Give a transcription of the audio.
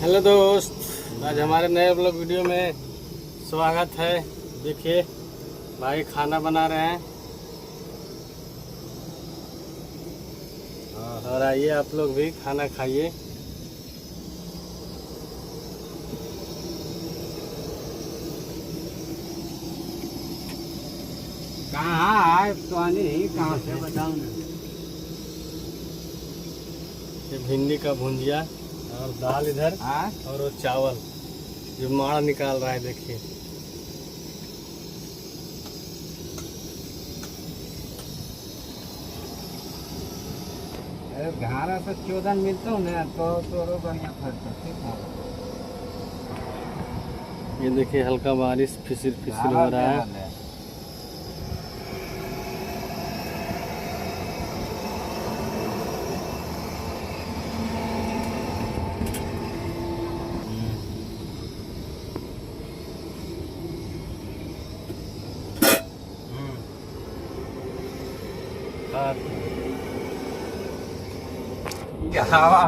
Hello दोस्त, आज हमारे नए ब्लॉग वीडियो में स्वागत है। देखिए भाई खाना बना रहे हैं और आइए आप लोग भी खाना खाइए। कहाँ है पानी? कहाँ से बताओ ना। ये भिंडी का भुंजिया और दाल इधर हाँ? और वो चावल जो माड़ा निकाल रहा है। देखिए अरे 11 से 14 मिलता हूँ ना तो बढ़िया फर्क ठीक है। ये देखिए हल्का बारिश फिसिल फिसिल हो रहा है। हवा